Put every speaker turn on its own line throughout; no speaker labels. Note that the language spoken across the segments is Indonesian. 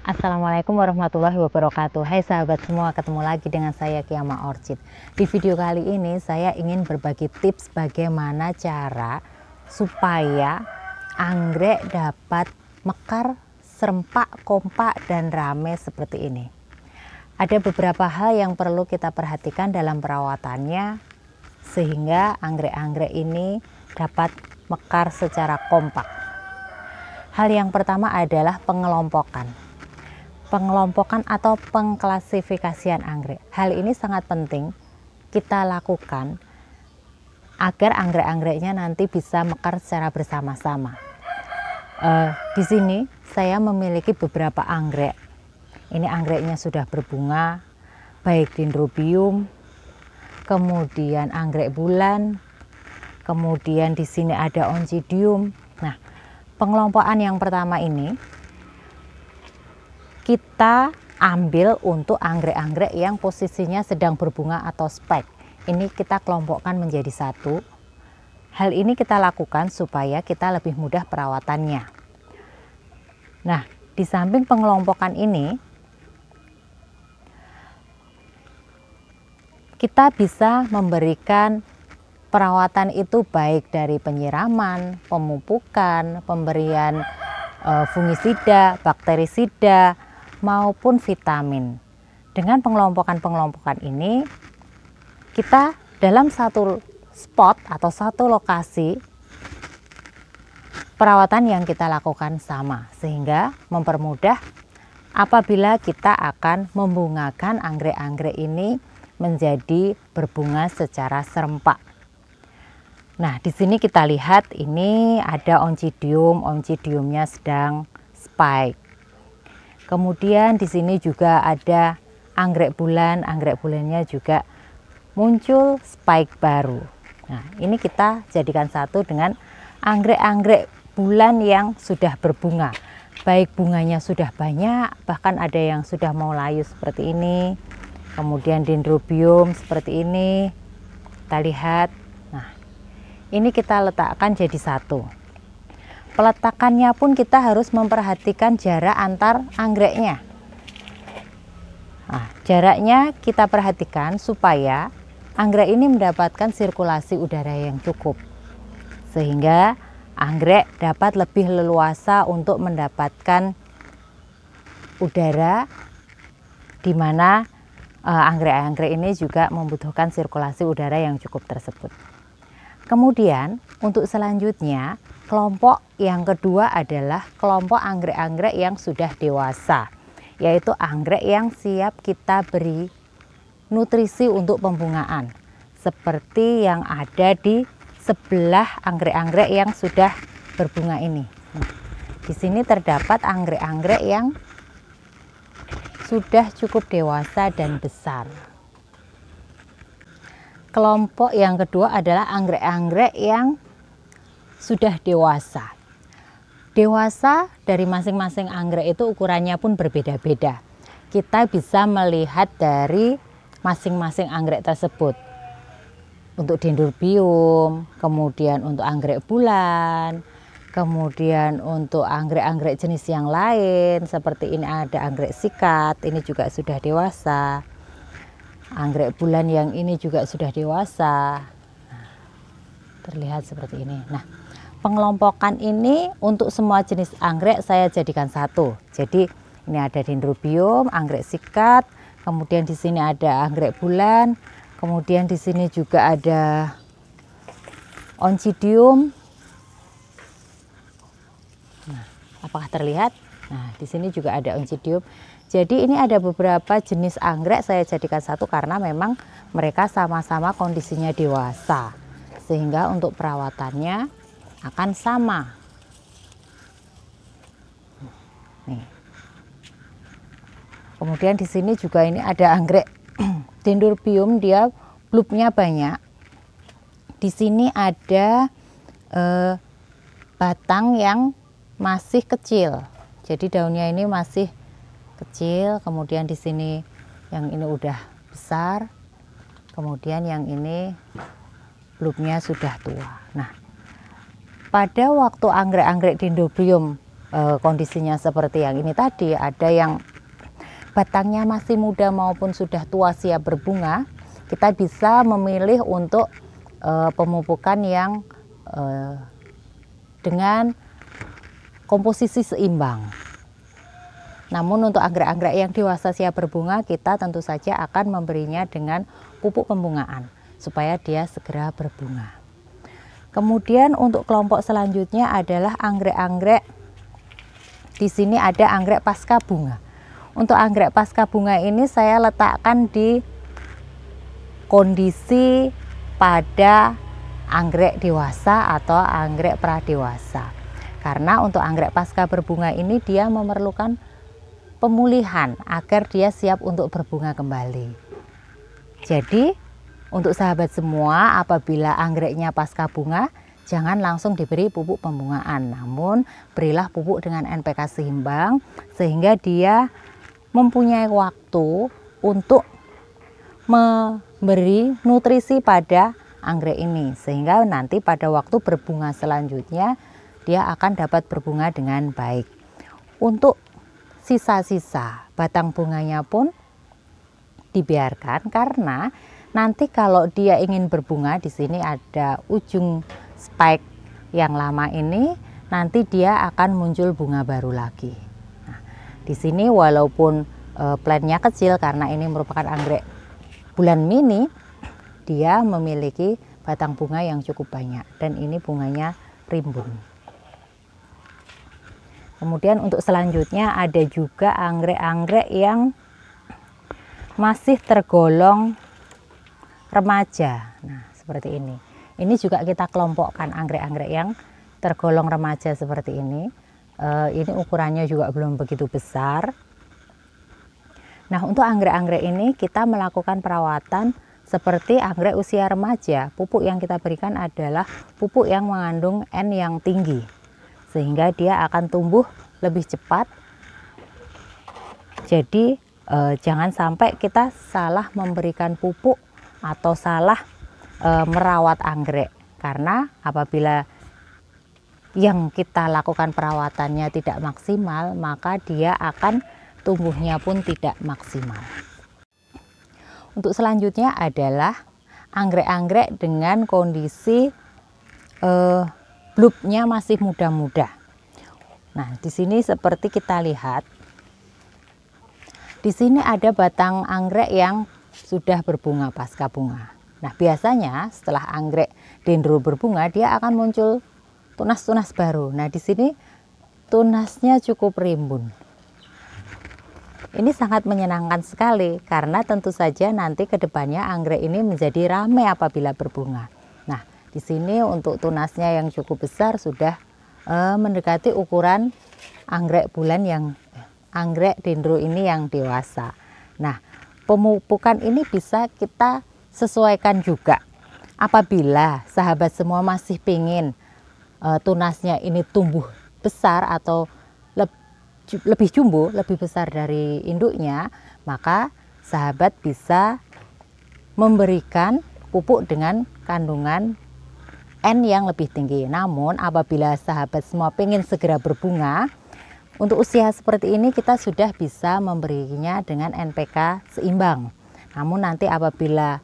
Assalamualaikum warahmatullahi wabarakatuh. Hai sahabat semua, ketemu lagi dengan saya Kiama Orchid. Di video kali ini saya ingin berbagi tips bagaimana cara supaya anggrek dapat mekar, serempak, kompak, dan rame seperti ini. Ada beberapa hal yang perlu kita perhatikan dalam perawatannya sehingga anggrek-anggrek ini dapat mekar secara kompak. Hal yang pertama adalah pengelompokan. Pengelompokan atau pengklasifikasian anggrek. Hal ini sangat penting kita lakukan agar anggrek-anggreknya nanti bisa mekar secara bersama-sama. Di sini saya memiliki beberapa anggrek. Ini anggreknya sudah berbunga, baik dendrobium, kemudian anggrek bulan, kemudian di sini ada oncidium. Nah, pengelompokan yang pertama ini kita ambil untuk anggrek-anggrek yang posisinya sedang berbunga atau spike. Ini kita kelompokkan menjadi satu. Hal ini kita lakukan supaya kita lebih mudah perawatannya. Nah, di samping pengelompokan ini, kita bisa memberikan perawatan itu baik dari penyiraman, pemupukan, pemberian fungisida, bakterisida, maupun vitamin. Dengan pengelompokan ini kita dalam satu spot atau satu lokasi perawatan yang kita lakukan sama, sehingga mempermudah apabila kita akan membungakan anggrek-anggrek ini menjadi berbunga secara serempak. Nah, di sini kita lihat ini ada oncidium, oncidiumnya sedang spike. Kemudian di sini juga ada anggrek bulannya juga muncul spike baru. Nah, ini kita jadikan satu dengan anggrek-anggrek bulan yang sudah berbunga. Baik bunganya sudah banyak, bahkan ada yang sudah mau layu seperti ini. Kemudian dendrobium seperti ini. Kita lihat. Nah, ini kita letakkan jadi satu. Peletakannya pun kita harus memperhatikan jarak antar anggreknya. Nah, jaraknya kita perhatikan supaya anggrek ini mendapatkan sirkulasi udara yang cukup, sehingga anggrek dapat lebih leluasa untuk mendapatkan udara, di mana anggrek-anggrek ini juga membutuhkan sirkulasi udara yang cukup tersebut. Kemudian untuk selanjutnya, kelompok yang kedua adalah kelompok anggrek-anggrek yang sudah dewasa, yaitu anggrek yang siap kita beri nutrisi untuk pembungaan, seperti yang ada di sebelah anggrek-anggrek yang sudah berbunga ini. Nah, di sini terdapat anggrek-anggrek yang sudah cukup dewasa dan besar. Kelompok yang kedua adalah anggrek-anggrek yang sudah dewasa. Dewasa dari masing-masing anggrek itu ukurannya pun berbeda-beda. Kita bisa melihat dari masing-masing anggrek tersebut. Untuk dendrobium, kemudian untuk anggrek bulan, kemudian untuk anggrek-anggrek jenis yang lain seperti ini ada anggrek sikat, ini juga sudah dewasa. Anggrek bulan yang ini juga sudah dewasa. Nah, terlihat seperti ini. Nah, pengelompokan ini untuk semua jenis anggrek saya jadikan satu. Jadi ini ada dendrobium, anggrek sikat, kemudian di sini ada anggrek bulan, kemudian di sini juga ada oncidium. Nah, apakah terlihat? Nah, di sini juga ada oncidium. Jadi ini ada beberapa jenis anggrek saya jadikan satu karena memang mereka sama-sama kondisinya dewasa, sehingga untuk perawatannya akan sama. Nih. Kemudian di sini juga ini ada anggrek dendrobium, dia bulbnya banyak. Di sini ada batang yang masih kecil, jadi daunnya ini masih kecil. Kemudian di sini yang ini udah besar, kemudian yang ini bulbnya sudah tua. Nah, pada waktu anggrek-anggrek dendrobium kondisinya seperti yang ini tadi, ada yang batangnya masih muda maupun sudah tua siap berbunga, kita bisa memilih untuk pemupukan yang dengan komposisi seimbang. Namun untuk anggrek-anggrek yang dewasa siap berbunga, kita tentu saja akan memberinya dengan pupuk pembungaan supaya dia segera berbunga. Kemudian untuk kelompok selanjutnya adalah anggrek-anggrek. Di sini ada anggrek pasca bunga. Untuk anggrek pasca bunga ini saya letakkan di kondisi pada anggrek dewasa atau anggrek pradewasa. Karena untuk anggrek pasca berbunga ini dia memerlukan pemulihan agar dia siap untuk berbunga kembali. Jadi untuk sahabat semua, apabila anggreknya pasca bunga, jangan langsung diberi pupuk pembungaan, namun berilah pupuk dengan NPK seimbang sehingga dia mempunyai waktu untuk memberi nutrisi pada anggrek ini, sehingga nanti pada waktu berbunga selanjutnya dia akan dapat berbunga dengan baik. Untuk sisa-sisa batang bunganya pun dibiarkan, karena nanti kalau dia ingin berbunga, di sini ada ujung spike yang lama ini, nanti dia akan muncul bunga baru lagi. Nah, di sini walaupun plantnya kecil karena ini merupakan anggrek bulan mini, dia memiliki batang bunga yang cukup banyak dan ini bunganya rimbun. Kemudian untuk selanjutnya ada juga anggrek-anggrek yang masih tergolong remaja. Nah, seperti ini. Ini juga kita kelompokkan anggrek-anggrek yang tergolong remaja seperti ini. Ini ukurannya juga belum begitu besar. Nah, untuk anggrek-anggrek ini kita melakukan perawatan seperti anggrek usia remaja. Pupuk yang kita berikan adalah pupuk yang mengandung N yang tinggi, sehingga dia akan tumbuh lebih cepat. Jadi jangan sampai kita salah memberikan pupuk atau salah merawat anggrek, karena apabila yang kita lakukan perawatannya tidak maksimal, maka dia akan tumbuhnya pun tidak maksimal. Untuk selanjutnya adalah anggrek-anggrek dengan kondisi bulbnya masih muda-muda. Nah, di sini seperti kita lihat, di sini ada batang anggrek yang sudah berbunga pasca bunga. Nah, biasanya setelah anggrek dendro berbunga, dia akan muncul tunas-tunas baru. Nah, di sini tunasnya cukup rimbun. Ini sangat menyenangkan sekali karena tentu saja nanti ke depannya anggrek ini menjadi ramai apabila berbunga. Nah, di sini untuk tunasnya yang cukup besar sudah mendekati ukuran anggrek bulan yang anggrek dendro ini yang dewasa. Nah, pemupukan ini bisa kita sesuaikan juga. Apabila sahabat semua masih ingin tunasnya ini tumbuh besar atau lebih jumbo, lebih besar dari induknya, maka sahabat bisa memberikan pupuk dengan kandungan N yang lebih tinggi. Namun apabila sahabat semua ingin segera berbunga, untuk usia seperti ini kita sudah bisa memberinya dengan NPK seimbang. Namun nanti apabila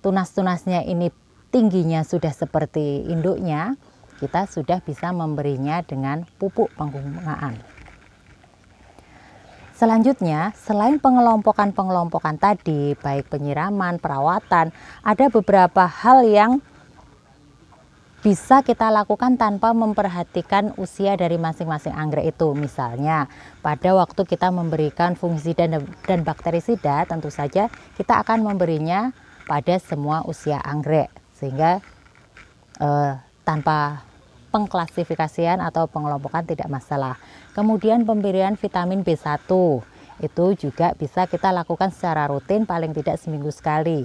tunas-tunasnya ini tingginya sudah seperti induknya, kita sudah bisa memberinya dengan pupuk pembungaan. Selanjutnya, selain pengelompokan tadi, baik penyiraman, perawatan, ada beberapa hal yang bisa kita lakukan tanpa memperhatikan usia dari masing-masing anggrek itu. Misalnya, pada waktu kita memberikan fungisida dan bakterisida, tentu saja kita akan memberinya pada semua usia anggrek, sehingga tanpa pengklasifikasian atau pengelompokan tidak masalah. Kemudian pemberian vitamin B1 itu juga bisa kita lakukan secara rutin, paling tidak seminggu sekali.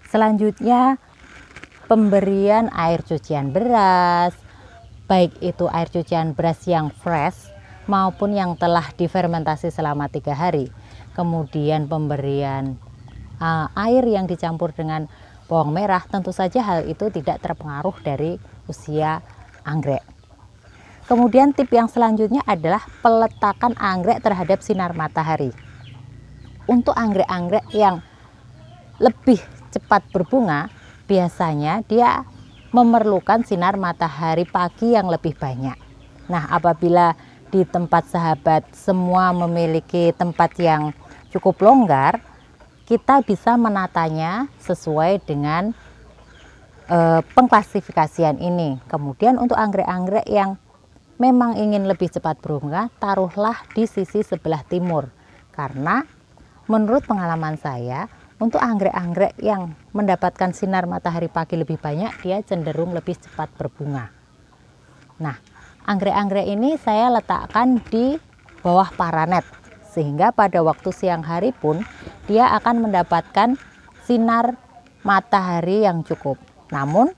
Selanjutnya pemberian air cucian beras, baik itu air cucian beras yang fresh maupun yang telah difermentasi selama 3 hari. Kemudian pemberian air yang dicampur dengan bawang merah, tentu saja hal itu tidak terpengaruh dari usia anggrek. Kemudian tip yang selanjutnya adalah peletakan anggrek terhadap sinar matahari. Untuk anggrek-anggrek yang lebih cepat berbunga, biasanya dia memerlukan sinar matahari pagi yang lebih banyak. Nah, apabila di tempat sahabat semua memiliki tempat yang cukup longgar, kita bisa menatanya sesuai dengan pengklasifikasian ini. Kemudian untuk anggrek-anggrek yang memang ingin lebih cepat berbunga, taruhlah di sisi sebelah timur. Karena menurut pengalaman saya, untuk anggrek-anggrek yang mendapatkan sinar matahari pagi lebih banyak, dia cenderung lebih cepat berbunga. Nah, anggrek-anggrek ini saya letakkan di bawah paranet, sehingga pada waktu siang hari pun dia akan mendapatkan sinar matahari yang cukup. Namun,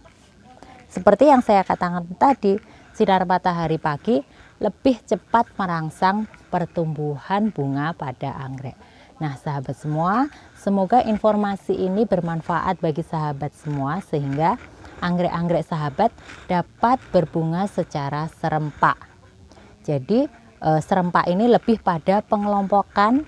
seperti yang saya katakan tadi, sinar matahari pagi lebih cepat merangsang pertumbuhan bunga pada anggrek. Nah, sahabat semua, semoga informasi ini bermanfaat bagi sahabat semua sehingga anggrek-anggrek sahabat dapat berbunga secara serempak. Jadi, serempak ini lebih pada pengelompokan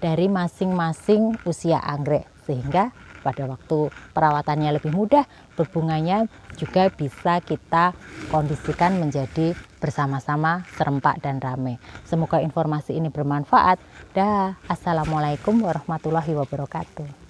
dari masing-masing usia anggrek sehingga pada waktu perawatannya lebih mudah, berbunganya juga bisa kita kondisikan menjadi bersama-sama serempak dan ramai. Semoga informasi ini bermanfaat. Assalamualaikum warahmatullahi wabarakatuh.